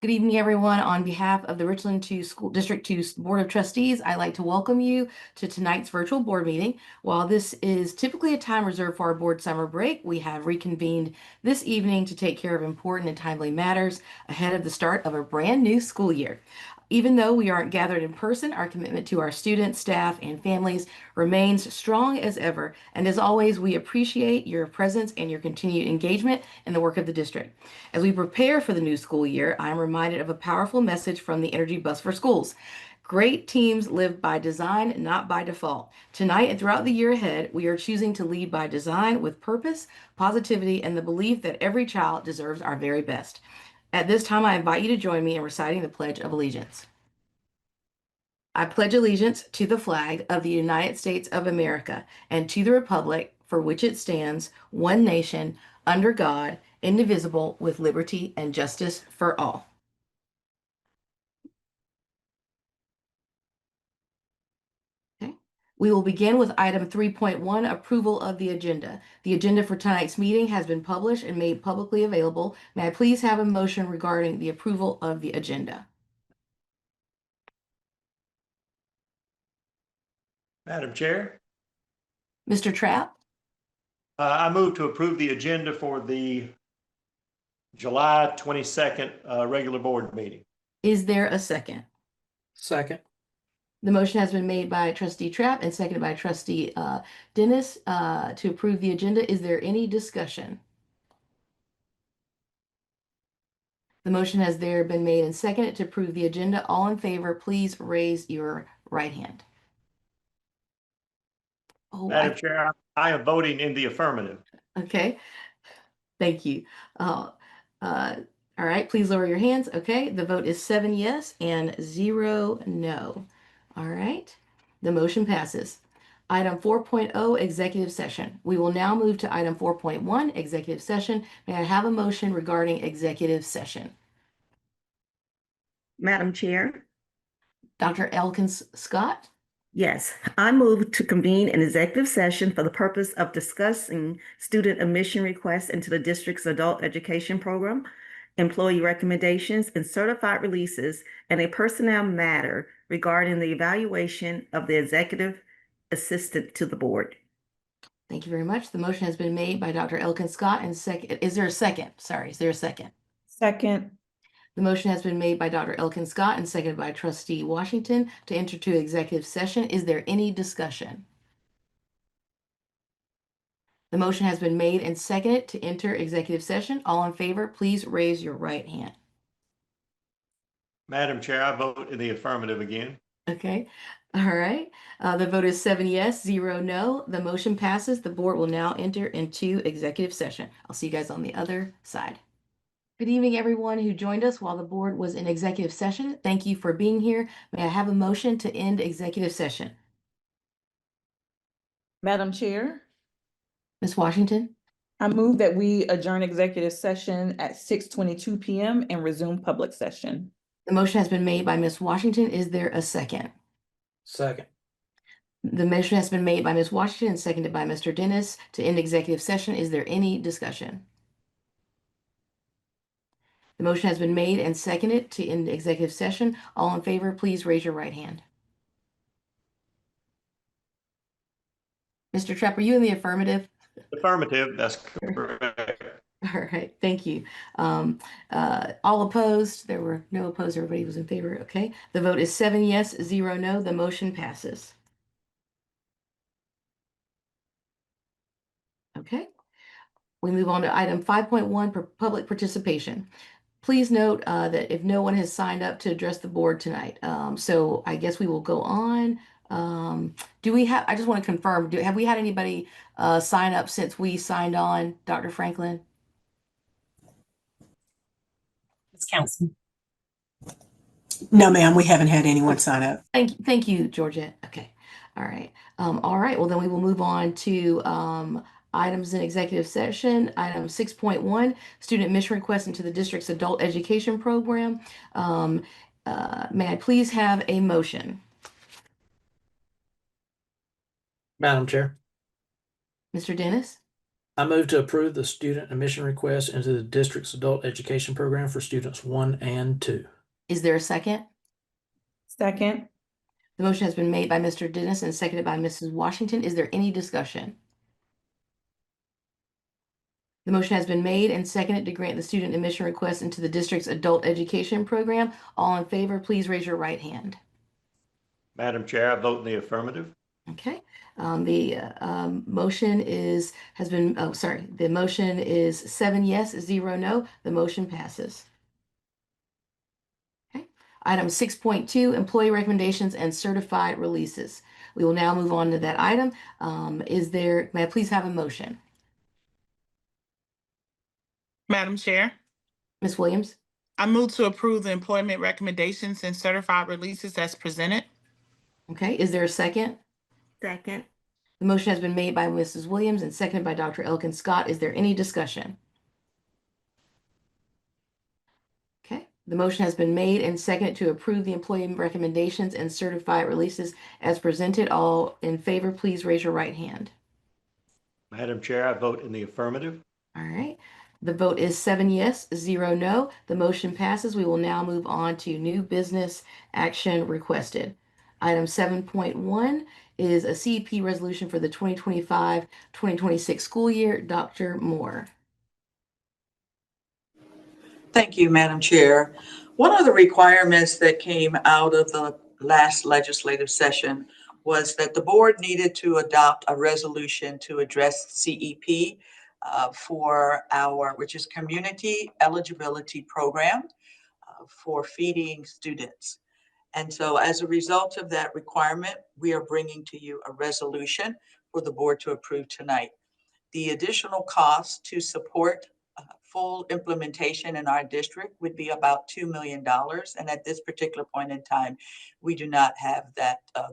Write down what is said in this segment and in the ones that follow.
Good evening, everyone. On behalf of the Richland 2 School District 2 Board of Trustees, I'd like to welcome you to tonight's virtual board meeting. While this is typically a time reserved for our board summer break, we have reconvened this evening to take care of important and timely matters ahead of the start of a brand new school year. Even though we aren't gathered in person, our commitment to our students, staff, and families remains strong as ever. And as always, we appreciate your presence and your continued engagement in the work of the district. As we prepare for the new school year, I am reminded of a powerful message from the Energy Bus for Schools. Great teams live by design, not by default. Tonight and throughout the year ahead, we are choosing to lead by design with purpose, positivity, and the belief that every child deserves our very best. At this time, I invite you to join me in reciting the Pledge of Allegiance. I pledge allegiance to the flag of the United States of America and to the republic for which it stands, one nation, under God, indivisible, with liberty and justice for all. Okay. We will begin with item 3.1, approval of the agenda. The agenda for tonight's meeting has been published and made publicly available. May I please have a motion regarding the approval of the agenda? Madam Chair, Mr. Trapp, I move to approve the agenda for the July 22nd regular board meeting. is there a second? Second. The motion has been made by Trustee Trapp and seconded by Trustee Dennis to approve the agenda. Is there any discussion? The motion has there been made and seconded to approve the agenda. All in favor, please raise your right hand. Oh, Madam Chair, I am voting in the affirmative. okay. Thank you. All right, please lower your hands. Okay, the vote is 7 yes and 0 no. All right, the motion passes. Item 4.0, executive session. We will now move to item 4.1, executive session. May I have a motion regarding executive session? Madam Chair, Dr. Elkins Scott, yes, I move to convene an executive session for the purpose of discussing student admission requests into the district's adult education program, employee recommendations and certified releases, and a personnel matter regarding the evaluation of the executive assistant to the board. thank you very much. The motion has been made by Dr. Elkins Scott and second. Is there a second? Sorry, is there a second? Second. The motion has been made by Dr. Elkins Scott and seconded by Trustee Washington to enter to executive session. Is there any discussion? The motion has been made and seconded to enter executive session. All in favor, please raise your right hand. Madam Chair, I vote in the affirmative again. Okay, all right. The vote is 7 yes, 0 no. The motion passes. The board will now enter into executive session. I'll see you guys on the other side. Good evening, everyone who joined us while the board was in executive session. Thank you for being here. May I have a motion to end executive session? Madam Chair, Ms. Washington, I move that we adjourn executive session at 6:22 p.m. and resume public session. the motion has been made by Ms. Washington. Is there a second? Second. The motion has been made by Ms. Washington and seconded by Mr. Dennis to end executive session. Is there any discussion? The motion has been made and seconded to end executive session. All in favor, please raise your right hand. Mr. Trapp, are you in the affirmative? Affirmative, that's correct. All right, thank you. All opposed? There were no opposed. Everybody was in favor. Okay. The vote is 7 yes, 0 no. The motion passes. Okay. We move on to item 5.1 for public participation. Please note that if no one has signed up to address the board tonight, so I guess we will go on. Do we have, I just want to confirm, have we had anybody sign up since we signed on, Dr. Franklin? Ms. Council. No, ma'am, we haven't had anyone sign up. Thank you, Georgette. Okay. All right. All right. Well, then we will move on to items in executive session. Item 6.1, student admission request into the district's adult education program. May I please have a motion? Madam Chair, Mr. Dennis? I move to approve the student admission request into the district's adult education program for students 1 and 2. Is there a second? Second. The motion has been made by Mr. Dennis and seconded by Mrs. Washington. Is there any discussion? The motion has been made and seconded to grant the student admission request into the district's adult education program. All in favor, please raise your right hand. Madam Chair, I vote in the affirmative. Okay, the motion the motion is 7 yes, 0 no. The motion passes. Okay, item 6.2, employee recommendations and certified releases. We will now move on to that item. May I please have a motion? Madam Chair, Ms. Williams? I move to approve the employment recommendations and certified releases as presented. Okay, is there a second? Second. The motion has been made by Mrs. Williams and seconded by Dr. Elkin Scott. Is there any discussion? Okay, the motion has been made and seconded to approve the employee recommendations and certified releases as presented. All in favor, please raise your right hand. Madam Chair, I vote in the affirmative. All right, the vote is 7 yes, 0 no. The motion passes. We will now move on to new business action requested. Item 7.1 is a CEP resolution for the 2025-2026 school year. Dr. Moore. Thank you, Madam Chair. One of the requirements that came out of the last legislative session was that the board needed to adopt a resolution to address CEP for which is Community Eligibility Program for feeding students. And so as a result of that requirement, we are bringing to you a resolution for the board to approve tonight. The additional cost to support full implementation in our district would be about $2 million. And at this particular point in time, we do not have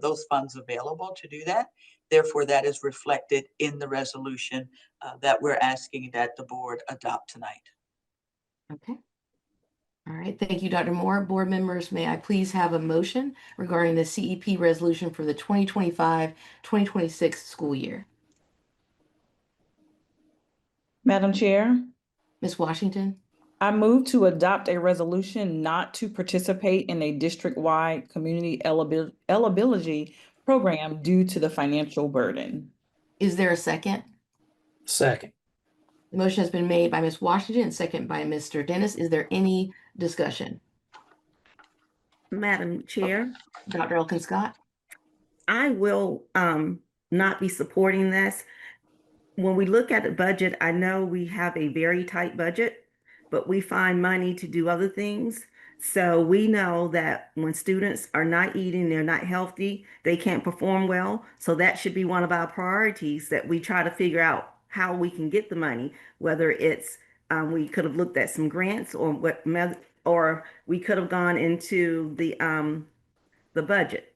those funds available to do that. Therefore, that is reflected in the resolution that we're asking that the board adopt tonight. Okay. All right, thank you, Dr. Moore. Board members, may I please have a motion regarding the CEP resolution for the 2025-2026 school year? Madam Chair, Ms. Washington? I move to adopt a resolution not to participate in a district-wide community eligibility program due to the financial burden. Is there a second? Second. The motion has been made by Ms. Washington and seconded by Mr. Dennis. Is there any discussion? Madam Chair, Dr. Elkin Scott? I will not be supporting this. When we look at the budget, I know we have a very tight budget, but we find money to do other things. So we know that when students are not eating, they're not healthy, they can't perform well. So that should be one of our priorities, that we try to figure out how we can get the money, whether it's we could have looked at some grants or we could have gone into the budget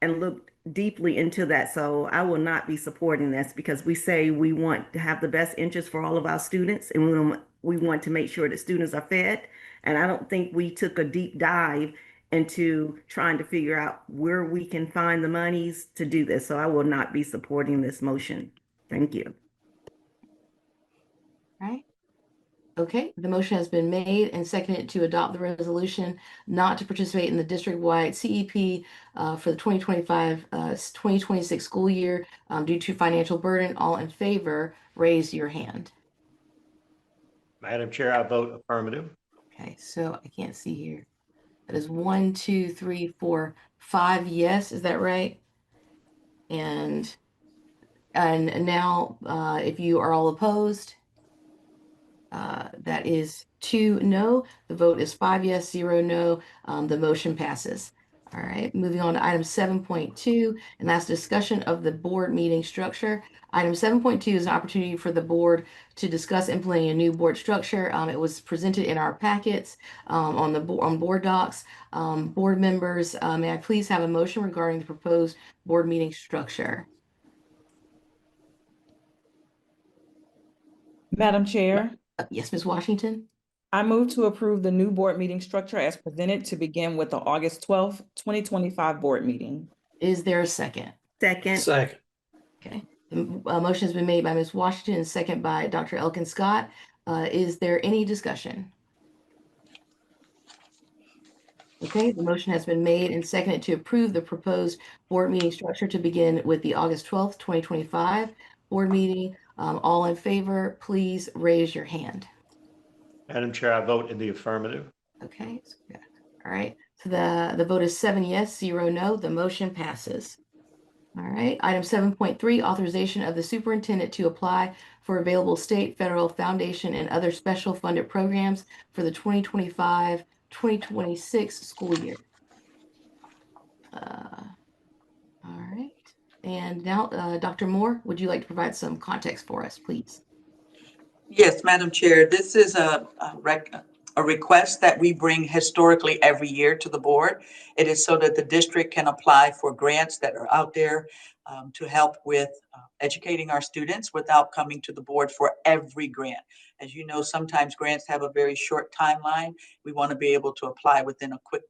and looked deeply into that. So I will not be supporting this because we say we want to have the best interest for all of our students, and we want to make sure that students are fed. And I don't think we took a deep dive into trying to figure out where we can find the monies to do this. So I will not be supporting this motion. Thank you. All right. Okay, the motion has been made and seconded to adopt the resolution not to participate in the district-wide CEP for the 2025-2026 school year due to financial burden. All in favor, raise your hand. Madam Chair, I vote affirmative. Okay, so I can't see here. That is 1, 2, 3, 4, 5 yes, is that right? And now if you are all opposed, that is 2 no. The vote is 5 yes, 0 no. The motion passes. All right, moving on to item 7.2, and that's discussion of the board meeting structure. Item 7.2 is an opportunity for the board to discuss implementing a new board structure. It was presented in our packets on board docs. Board members, may I please have a motion regarding the proposed board meeting structure? Madam Chair, Yes, Ms. Washington? I move to approve the new board meeting structure as presented to begin with the August 12th, 2025 board meeting. Is there a second? Second. Second. Okay, Motion has been made by Ms. Washington and second by Dr. Elkin Scott. Is there any discussion? Okay, the motion has been made and seconded to approve the proposed board meeting structure to begin with the August 12th, 2025 board meeting. All in favor, please raise your hand. Madam Chair, I vote in the affirmative. Okay, so yeah. All right. So the vote is 7 yes, 0 no. The motion passes. All right. Item 7.3, authorization of the superintendent to apply for available state, federal, foundation, and other special funded programs for the 2025-2026 school year. All right. And now, Dr. Moore, would you like to provide some context for us, please? Yes, Madam Chair, this is a request that we bring historically every year to the board. It is so that the district can apply for grants that are out there to help with educating our students without coming to the board for every grant. As you know, sometimes grants have a very short timeline. We want to be able to apply within a quick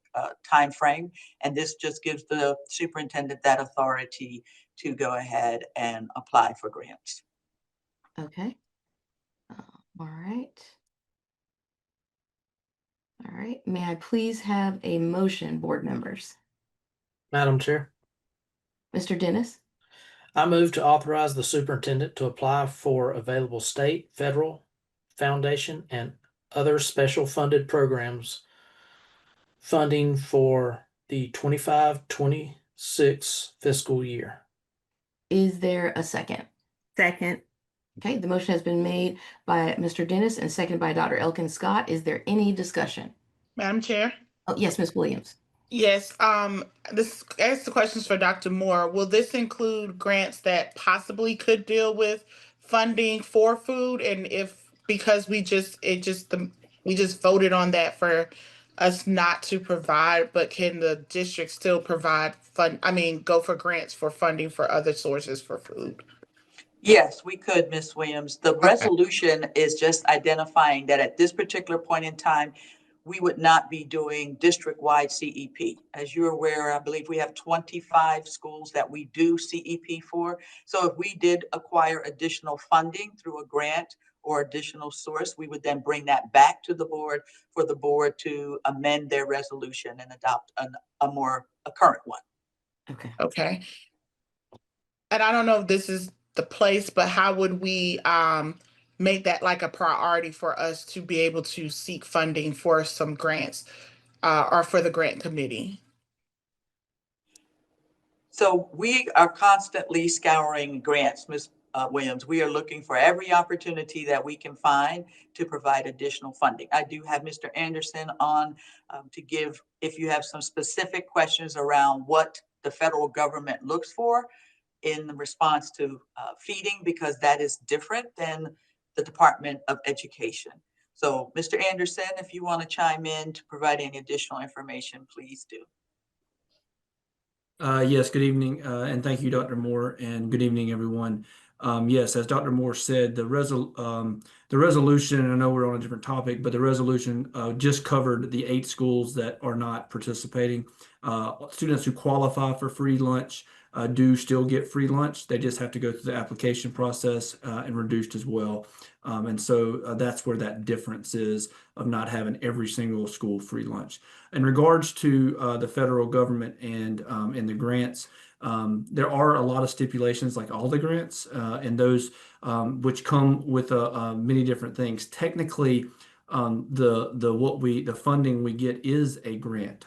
time frame, and this just gives the superintendent that authority to go ahead and apply for grants. Okay. All right. All right. May I please have a motion, board members? Madam Chair, Mr. Dennis? I move to authorize the superintendent to apply for available state, federal, foundation, and other special funded programs funding for the 25-26 fiscal year. Is there a second? Second. Okay, the motion has been made by Mr. Dennis and seconded by Dr. Elkin Scott. Is there any discussion? Madam Chair? Oh, yes, Ms. Williams. Yes, this asks the questions for Dr. Moore. Will this include grants that possibly could deal with funding for food? And if, because we just voted on that for us not to provide, but can the district still provide go for grants for funding for other sources for food? Yes, we could, Ms. Williams. The resolution is just identifying that at this particular point in time, we would not be doing district-wide CEP. As you're aware, I believe we have 25 schools that we do CEP for. So if we did acquire additional funding through a grant or additional source, we would then bring that back to the board for the board to amend their resolution and adopt a current one. Okay. Okay. And I don't know if this is the place, but how would we make that like a priority for us to be able to seek funding for some grants or for the grant committee? So we are constantly scouring grants, Ms. Williams. We are looking for every opportunity that we can find to provide additional funding. I do have Mr. Anderson on to give, if you have some specific questions around what the federal government looks for in the response to feeding, because that is different than the Department of Education. So Mr. Anderson, if you want to chime in to provide any additional information, please do. Yes, good evening, and thank you, Dr. Moore, and good evening, everyone. Yes, as Dr. Moore said, the resolution, and I know we're on a different topic, but the resolution just covered the 8 schools that are not participating. Students who qualify for free lunch do still get free lunch. They just have to go through the application process and reduced as well. And so that's where that difference is of not having every single school free lunch. In regards to the federal government and the grants, there are a lot of stipulations, like all the grants, and those which come with many different things. Technically, the funding we get is a grant.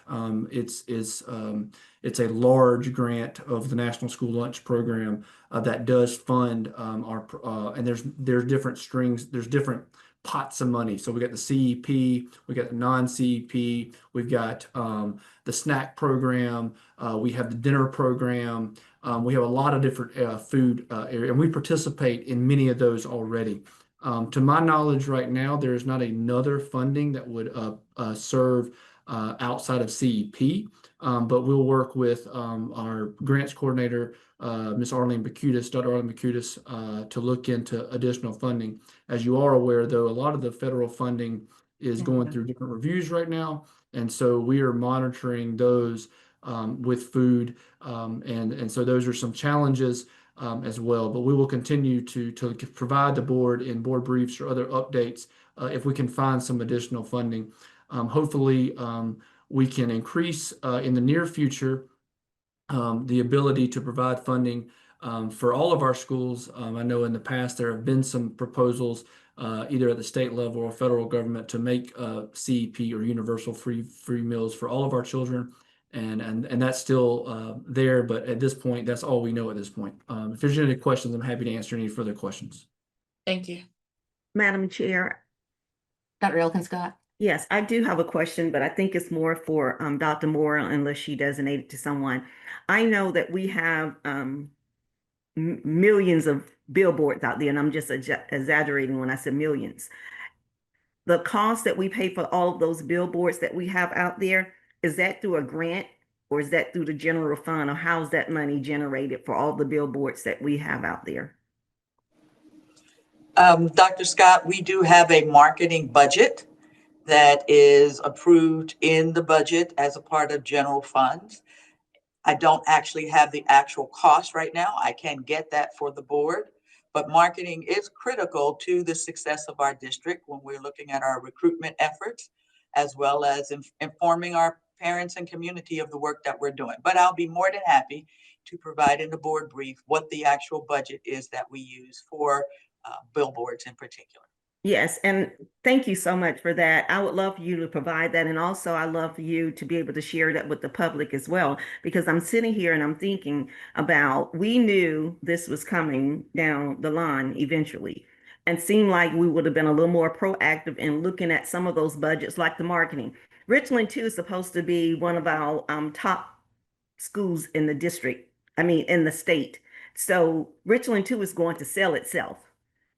It's a large grant of the National School Lunch Program that does fund and there's different strings, there's different pots of money. So we got the CEP, we got the non-CEP, we've got the snack program, we have the dinner program, we have a lot of different food area, and we participate in many of those already. To my knowledge right now, there is not another funding that would serve outside of CEP, but we'll work with our grants coordinator, Ms. Arlene Bakutis, Dr. Arlene Bakutis, to look into additional funding. As you are aware, though, a lot of the federal funding is going through different reviews right now, and so we are monitoring those with food, and so those are some challenges. as well. But we will continue to provide the board in board briefs or other updates if we can find some additional funding. Hopefully, we can increase in the near future the ability to provide funding for all of our schools. I know in the past there have been some proposals either at the state level or federal government to make CEP or universal free meals for all of our children. And that's still there, but at this point, that's all we know at this point. If there's any questions, I'm happy to answer any further questions. Thank you. Madam Chair, Dr. Elkin Scott. yes, I do have a question, but I think it's more for Dr. Moore unless she designates it to someone. I know that we have millions of billboards out there, and I'm just exaggerating when I said millions. The cost that we pay for all of those billboards that we have out there, is that through a grant or is that through the general fund, or how's that money generated for all the billboards that we have out there? Dr. Scott, we do have a marketing budget that is approved in the budget as a part of general funds. I don't actually have the actual cost right now. I can get that for the board, but marketing is critical to the success of our district when we're looking at our recruitment efforts, as well as informing our parents and community of the work that we're doing. But I'll be more than happy to provide in the board brief what the actual budget is that we use for billboards in particular. Yes, and thank you so much for that. I would love for you to provide that. And also, I love for you to be able to share that with the public as well, because I'm sitting here and I'm thinking about, we knew this was coming down the line eventually, and seemed like we would have been a little more proactive in looking at some of those budgets, like the marketing. Richland, too, is supposed to be one of our top schools in the district, I mean, in the state. So Richland, too, is going to sell itself.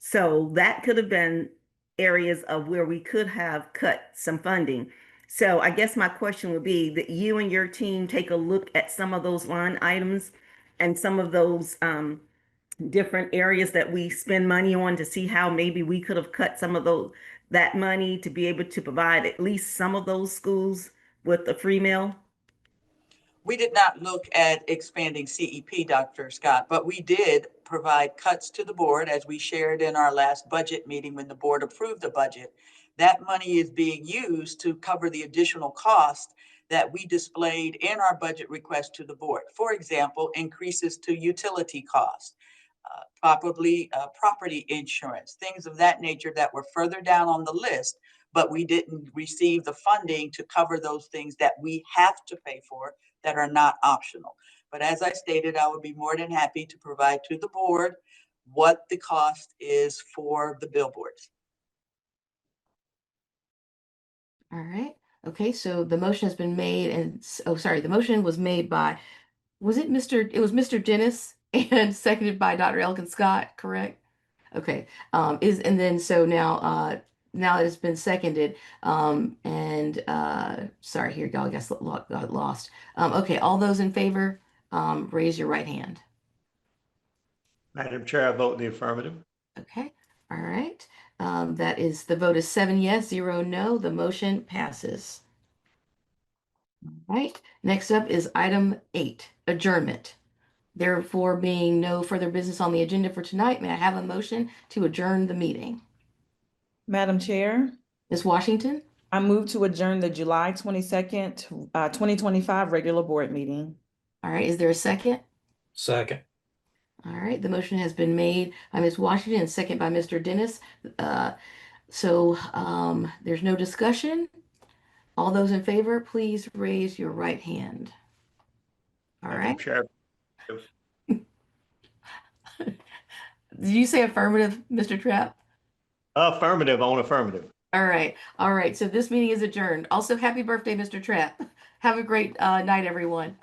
So that could have been areas of where we could have cut some funding. So I guess my question would be that you and your team take a look at some of those line items and some of those different areas that we spend money on, to see how maybe we could have cut some of that money to be able to provide at least some of those schools with a free meal. We did not look at expanding CEP, Dr. Scott, but we did provide cuts to the board, as we shared in our last budget meeting when the board approved the budget. That money is being used to cover the additional cost that we displayed in our budget request to the board. For example, increases to utility costs, probably property insurance, things of that nature that were further down on the list, but we didn't receive the funding to cover those things that we have to pay for that are not optional. But as I stated, I would be more than happy to provide to the board what the cost is for the billboards. All right. Okay, so the motion has been made and, oh, sorry, the motion was made by, it was Mr. Dennis and seconded by Dr. Elkin Scott, correct? Okay, and then so now that it's been seconded, sorry, here, y'all, I guess got lost. Okay, all those in favor, raise your right hand. Madam Chair, I vote in the affirmative. Okay, all right. That is, the vote is 7 yes, 0 no. The motion passes. All right, next up is item 8, adjournment. Therefore, being no further business on the agenda for tonight, may I have a motion to adjourn the meeting? Madam Chair, Ms. Washington? I move to adjourn the July 22nd, 2025 regular board meeting. All right, is there a second? Second. All right, the motion has been made by Ms. Washington and second by Mr. Dennis. There's no discussion. All those in favor, please raise your right hand. All Madam right. Chair, Did you say affirmative, Mr. Trapp? affirmative on affirmative. All right. All right. So this meeting is adjourned. Also, happy birthday, Mr. Trapp. Have a great night, everyone.